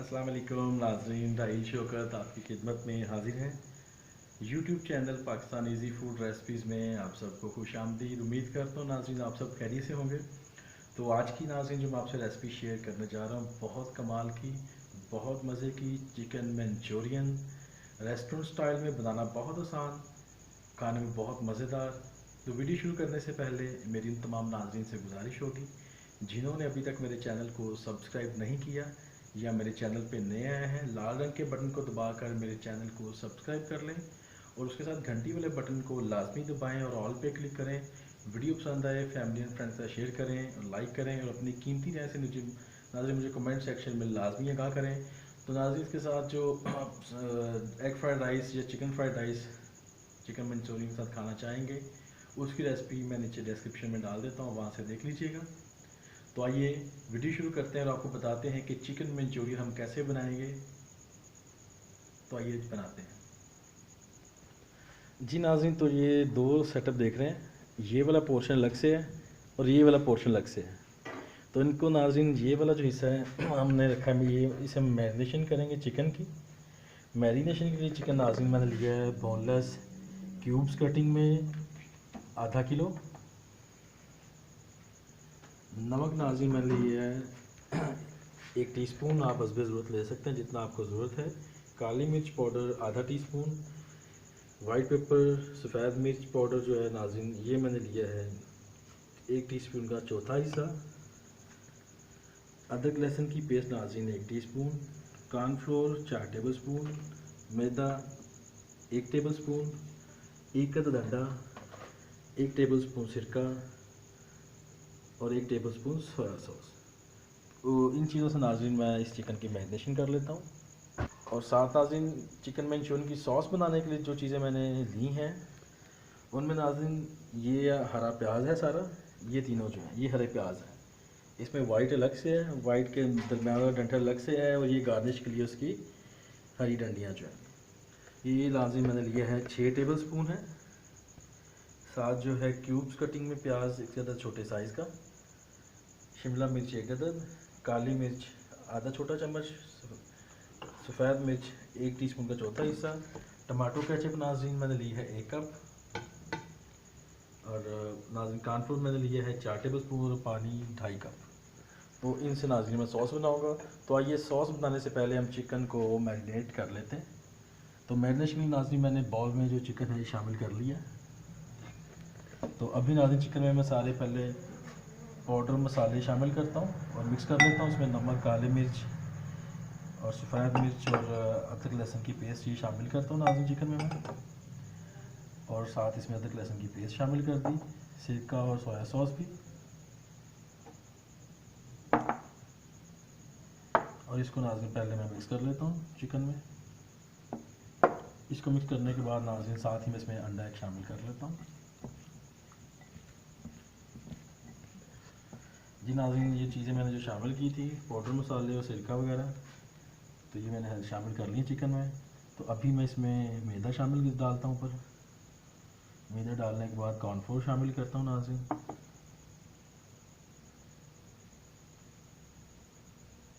अस्सलाम वालेकुम नाज़रीन, राइल शौकत आपकी खिदमत में हाजिर है। YouTube channel Pakistan easy food recipes में आप सबको खुश आमदीद। उम्मीद करता हूँ नाज़रीन आप सब खैरियत से होंगे। तो आज की नाज़रीन जो मैं आपसे रेसिपी शेयर करने जा रहा हूँ, बहुत कमाल की, बहुत मज़े की चिकन मंचूरियन। रेस्टोरेंट स्टाइल में बनाना बहुत आसान, खाने में बहुत मज़ेदार। तो वीडियो शुरू करने से पहले मेरी इन तमाम नाज़रीन से गुजारिश होगी, जिन्होंने अभी तक मेरे चैनल को सब्सक्राइब नहीं किया या मेरे चैनल पे नए आए हैं, लाल रंग के बटन को दबाकर मेरे चैनल को सब्सक्राइब कर लें और उसके साथ घंटी वाले बटन को लाजमी दबाएं और ऑल पे क्लिक करें। वीडियो पसंद आए फैमिली एंड फ्रेंड्स से शेयर करें और लाइक करें और अपनी कीमती राय से मुझे कमेंट सेक्शन में लाजमी आगाह करें। तो नाज़रीन इसके साथ जो एग फ्राइड राइस या chicken fried rice chicken Manchurian के साथ खाना चाहेंगे, उसकी रेसिपी मैं नीचे डिस्क्रिप्शन में डाल देता हूँ, वहाँ से देख लीजिएगा। तो आइए वीडियो शुरू करते हैं और आपको बताते हैं कि चिकन मंचूरियन हम कैसे बनाएंगे। तो आइए बनाते हैं जी नाज़रीन। तो ये दो सेटअप देख रहे हैं, ये वाला पोर्शन अलग से है और ये वाला पोर्शन अलग से है। तो इनको नाज़रीन ये वाला जो हिस्सा है हमने रखा है, ये इसे हम मैरिनेशन करेंगे चिकन की। मैरिनेशन के लिए चिकन नाज़रीन मैंने लिया है बोनलेस क्यूब्स कटिंग में आधा किलो। नमक नाज़रीन मैंने लिया है 1 टीस्पून, आप हस्बे ज़रूरत ले सकते हैं जितना आपको ज़रूरत है। काली मिर्च पाउडर आधा टीस्पून। वाइट पेपर सफ़ेद मिर्च पाउडर जो है नाज़रीन ये मैंने लिया है 1 टीस्पून का चौथा हिस्सा। अदरक लहसुन की पेस्ट नाज़रीन 1 टीस्पून। Cornflour 4 tablespoon. मैदा 1 टेबलस्पून। 1 अदद अंडा, 1 टेबलस्पून सिरका और 1 टेबलस्पून सोया सॉस। तो इन चीज़ों से नाज़रीन मैं इस चिकन की मैरिनेशन कर लेता हूँ। और साथ नाज़रीन चिकन मंचूरियन की सॉस बनाने के लिए जो चीज़ें मैंने ली हैं उनमें नाज़रीन ये हरा प्याज है सारा, ये तीनों जो हैं ये हरे प्याज हैं। इसमें वाइट अलग से है, वाइट के दरम्यान वाला डंठल अलग से है और ये गार्निश के लिए उसकी हरी डंडियाँ जो हैं ये नाज़रीन मैंने लिया है 6 टेबलस्पून है। साथ जो है क्यूब्स कटिंग में प्याज एक ज़्यादा छोटे साइज़ का, शिमला मिर्च 1 अदद, काली मिर्च आधा छोटा चम्मच, सफ़ेद मिर्च 1 टीस्पून का चौथा हिस्सा। टमाटो केचप नाज़रीन मैंने ली है 1 कप और नाज़रीन कॉर्नफ्लोर मैंने लिया है 4 टेबलस्पून और पानी 2.5 कप। तो इनसे नाज़रीन मैं सॉस बनाऊंगा। तो आइए सॉस बनाने से पहले हम चिकन को मैरिनेट कर लेते हैं। तो मैरिनेशन में नाज़रीन मैंने बाउल में जो चिकन है ये शामिल कर लिया। तो अभी नाज़रीन चिकन में मैं सारे पहले पाउडर मसाले शामिल करता हूँ और मिक्स कर लेता हूँ। इसमें नमक, काली मिर्च और सफ़ेद मिर्च और अदरक लहसुन की पेस्ट ये शामिल करता हूँ नाज़रीन चिकन में मैं। और साथ इसमें अदरक लहसुन की पेस्ट शामिल कर दी, सिरका और सोया सॉस भी। और इसको नाज़रीन पहले मैं मिक्स कर लेता हूँ चिकन में। इसको मिक्स करने के बाद नाज़रीन साथ ही में इसमें अंडा एक शामिल कर लेता हूँ। जी नाज़रीन ये चीज़ें मैंने जो शामिल की थी पाउडर मसाले और सिरका वगैरह, तो ये मैंने शामिल कर ली चिकन में। तो अभी मैं इसमें मैदा शामिल डालता हूँ ऊपर। मैदा डालने के बाद कॉर्नफ्लोर शामिल करता हूँ नाज़रीन।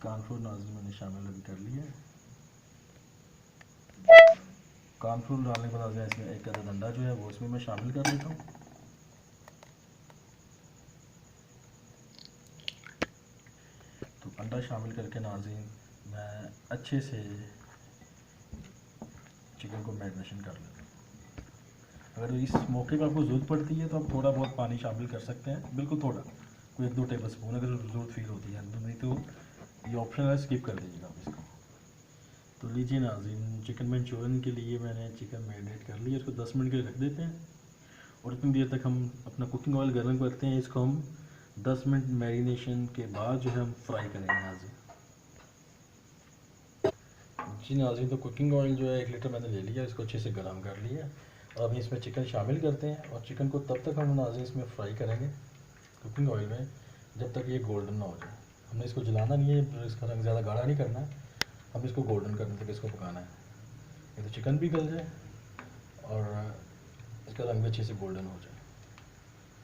कॉर्नफ्लोर नाज़रीन मैंने शामिल अभी कर लिया है। कॉर्नफ्लोर डालने के बाद इसमें 1 अदद अंडा जो है वो इसमें मैं शामिल कर लेता हूँ। तो अंडा शामिल करके नाज़रीन मैं अच्छे से चिकन को मैरिनेशन कर लेता हूँ। अगर इस मौके पर आपको ज़रूरत पड़ती है तो आप थोड़ा बहुत पानी शामिल कर सकते हैं, बिल्कुल थोड़ा, कोई 1-2 टेबल स्पून अगर ज़रूरत फील होती है। नहीं तो ये ऑप्शन है, स्किप कर दीजिएगा आप इसको। तो लीजिए नाज़रीन चिकन मंचूरियन के लिए मैंने चिकन मैरिनेट कर लिया, इसको 10 मिनट के लिए रख देते हैं। और इतनी देर तक हम अपना कुकिंग ऑयल गर्म करते हैं। इसको हम 10 मिनट मैरिनेशन के बाद जो है हम फ्राई करेंगे नाज़रीन। जी नाज़रीन तो कुकिंग ऑयल जो है 1 लीटर मैंने ले लिया, इसको अच्छे से गर्म कर लिया। और अभी इसमें चिकन शामिल करते हैं और चिकन को तब तक हम नाज़रीन इसमें फ्राई करेंगे कुकिंग ऑयल में जब तक ये गोल्डन ना हो जाए। हमने इसको जलाना नहीं है, इसका रंग ज़्यादा गाढ़ा नहीं करना है, हम इसको गोल्डन करने तक इसको पकाना है। ये तो चिकन भी गल जाए और इसका रंग भी अच्छे से गोल्डन हो जाए।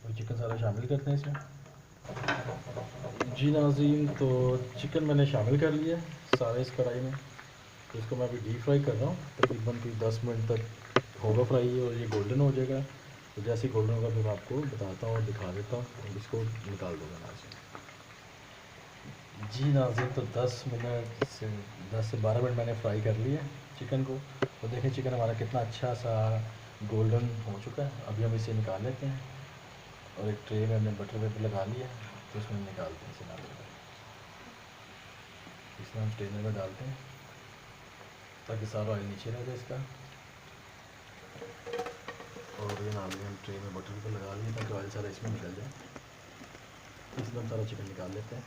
और चिकन सारा शामिल करते हैं इसमें। जी नाज़रीन तो चिकन मैंने शामिल कर लिया, सारा इस कढ़ाई में। तो इसको मैं अभी डीप फ्राई कर रहा हूँ, तकरीबन कोई 10 मिनट तक होगा फ्राई और ये गोल्डन हो जाएगा। तो जैसे ही गोल्डन होगा फिर मैं आपको बताता हूँ और दिखा देता हूँ और इसको निकाल दूँगा नाज़रीन। जी नाज़रीन, तो 10 से 12 मिनट मैंने फ्राई कर लिया चिकन को। तो देखें चिकन हमारा कितना अच्छा सा गोल्डन हो चुका है। अभी हम इसे निकाल लेते हैं और एक ट्रे में हमने बटर पेपर लगा लिया, तो इसमें निकालते हैं इसे नाज़रीन। इसमें हम ट्रेनर में डालते हैं ताकि सारा ऑयल नीचे रह जाए इसका। और ये नाज़रीन हम ट्रे में बटर पेपर लगा लिए ताकि ऑयल सारा इसमें निकल जाए। इसमें हम सारा चिकन निकाल लेते हैं।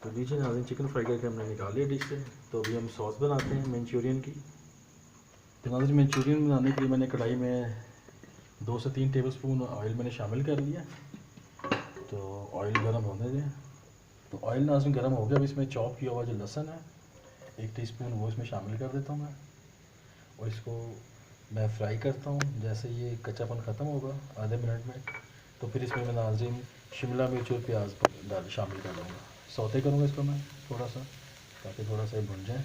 तो लीजिए नाज़रीन, चिकन फ्राई करके हमने निकाल लिया डिश से। तो अभी हम सॉस बनाते हैं मंचूरियन की। तो नाज़रीन, मंचूरियन बनाने के लिए मैंने कढ़ाई में 2 से 3 टेबलस्पून ऑयल मैंने शामिल कर लिया। तो ऑयल गर्म होने दें। तो ऑयल नाज़रीन गर्म हो गया। अब इसमें चॉप किया हुआ जो लहसुन है 1 टीस्पून वो इसमें शामिल कर देता हूँ मैं, और इसको मैं फ्राई करता हूँ। जैसे ये कच्चापन ख़त्म होगा आधे मिनट में, तो फिर इसमें मैं नाज़रीन शिमला मिर्च और प्याज डाल शामिल कर लूँगा। सौते करूँगा इसको मैं थोड़ा सा, ताकि थोड़ा सा भुन जाए।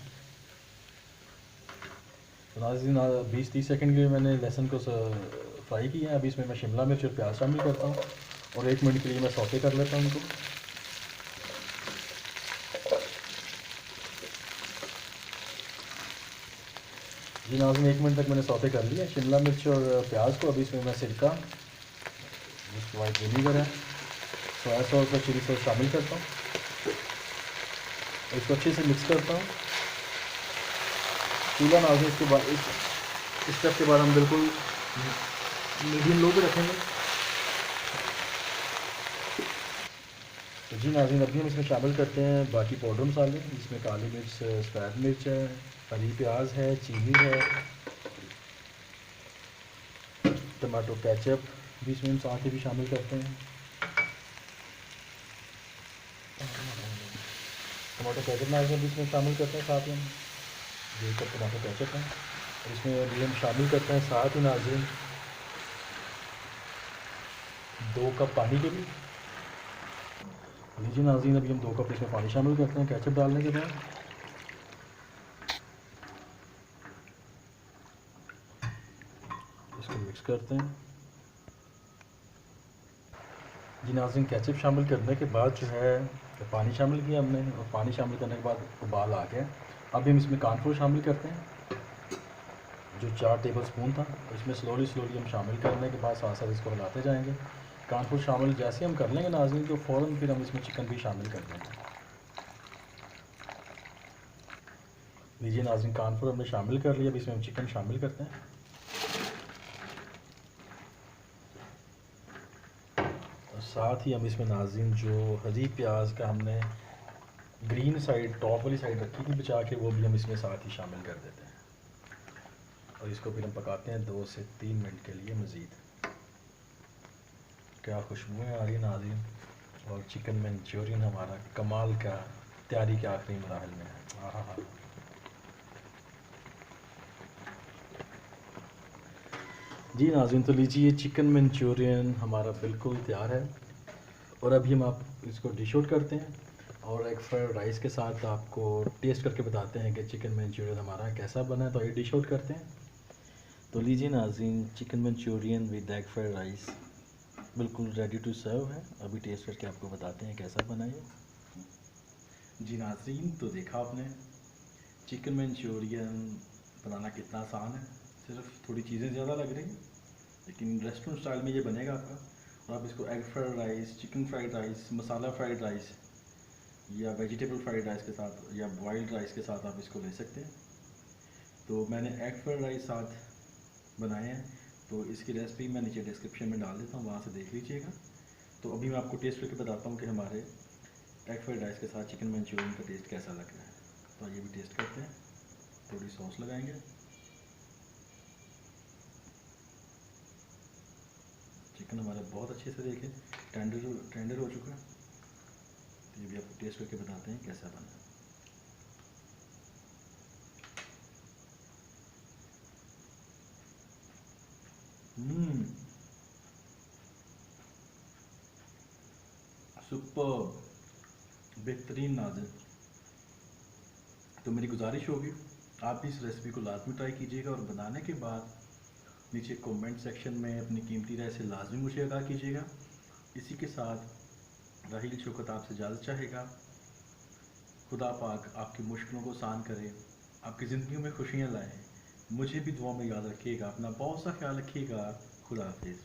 तो नाज़रीन 20-30 सेकंड के लिए मैंने लहसुन को फ्राई किया है। अभी इसमें मैं शिमला मिर्च और प्याज शामिल करता हूँ और 1 मिनट के लिए मैं सौते कर लेता हूँ उनको। जी नाज़रीन, 1 मिनट तक मैंने सौते कर लिया शिमला मिर्च और प्याज को। अभी इसमें मैं सिरका, जिसको वाइट विनीगर है, सोया सॉस और चिली सॉस शामिल करता हूँ। इसको अच्छे से मिक्स करता हूँ। चूल्हा नाज़रीन इसके बाद इस स्टेप के बाद हम बिल्कुल मीडियम लो पे रखेंगे। तो जी नाज़रीन, अभी हम इसमें शामिल करते हैं बाकी पाउडर मसाले। इसमें काली मिर्च, सफ़ेद मिर्च है, हरी प्याज है, चीनी है, टमाटो केचप भी इसमें हम साथ ही भी शामिल करते हैं। टमाटो केचप नाज़रीन भी इसमें शामिल करते हैं साथ ही हम। 1 कप टमाटो केचप है। और इसमें अभी हम शामिल करते हैं साथ ही नाज़रीन 2 कप पानी के भी। लीजिए नाज़रीन, अभी हम 2 कप इसमें पानी शामिल करते हैं केचप डालने के बाद। इसको मिक्स करते हैं। जी नाज़रीन, केचप शामिल करने के बाद जो है पानी शामिल किया हमने, और पानी शामिल करने के बाद उबाल आ गया। अभी हम इसमें कॉर्नफ्लोर शामिल करते हैं जो 4 टेबलस्पून था। इसमें स्लोली हम शामिल करने के बाद साथ साथ इसको हिलाते जाएंगे। कॉर्नफ्लोर शामिल जैसे हम कर लेंगे नाज़रीन, तो फ़ौरन फिर हम इसमें चिकन भी शामिल कर देंगे। लीजिए नाज़रीन, कॉर्नफ्लोर हमने शामिल कर लिया। अब इसमें हम चिकन शामिल करते हैं। और साथ ही हम इसमें नाज़रीन जो हरी प्याज का हमने ग्रीन साइड, टॉप वाली साइड रखी थी बचा के, वो भी हम इसमें साथ ही शामिल कर देते हैं। और इसको फिर हम पकाते हैं 2 से 3 मिनट के लिए मज़ीद। क्या खुशबुएँ आ रही है नाज़रीन। और चिकन मंचूरियन हमारा कमाल का तैयारी के आखिरी मराहल में है। हाँ हाँ हाँ। जी नाज़रीन, तो लीजिए चिकन मंचूरियन हमारा बिल्कुल तैयार है। और अभी हम आप इसको डिश आउट करते हैं और एक फ्राइड राइस के साथ आपको टेस्ट करके बताते हैं कि चिकन मंचूरियन हमारा कैसा बना है। तो ये डिश आउट करते हैं। तो लीजिए नाज़रीन, chicken Manchurian with egg fried rice बिल्कुल रेडी टू सर्व है। अभी टेस्ट करके आपको बताते हैं कैसा बना ये। जी नाज़रीन, तो देखा आपने चिकन मंचूरियन बनाना कितना आसान है। सिर्फ थोड़ी चीज़ें ज़्यादा लग रही हैं, लेकिन रेस्टोरेंट स्टाइल में ये बनेगा आपका। और आप इसको egg fried rice, chicken fried rice, masala fried rice या वेजिटेबल फ्राइड राइस के साथ या बॉइल्ड राइस के साथ आप इसको ले सकते हैं। तो मैंने एग फ्राइड राइस साथ बनाए हैं, तो इसकी रेसिपी मैं नीचे डिस्क्रिप्शन में डाल देता हूँ, वहाँ से देख लीजिएगा। तो अभी मैं आपको टेस्ट करके बताता हूँ कि हमारे एग फ्राइड राइस के साथ चिकन मंचूरियन का टेस्ट कैसा लग रहा है। तो आइए भी टेस्ट करते हैं। थोड़ी सॉस लगाएंगे। चिकन हमारा बहुत अच्छे से देखें टेंडर हो चुका है। तो ये भी आपको टेस्ट करके बताते हैं कैसा बना है। सुपर, बेहतरीन नाज़रीन। तो मेरी गुजारिश होगी आप भी इस रेसिपी को लाजमी ट्राई कीजिएगा और बनाने के बाद नीचे कमेंट सेक्शन में अपनी कीमती राय से लाजमी मुझे अदा कीजिएगा। इसी के साथ राहील शौकत आपसे इजाज़त चाहेगा। खुदा पाक आपकी मुश्किलों को आसान करे, आपकी ज़िंदगियों में खुशियाँ लाए। मुझे भी दुआ में याद रखिएगा। अपना बहुत सा ख्याल रखिएगा। खुदा हाफिज़।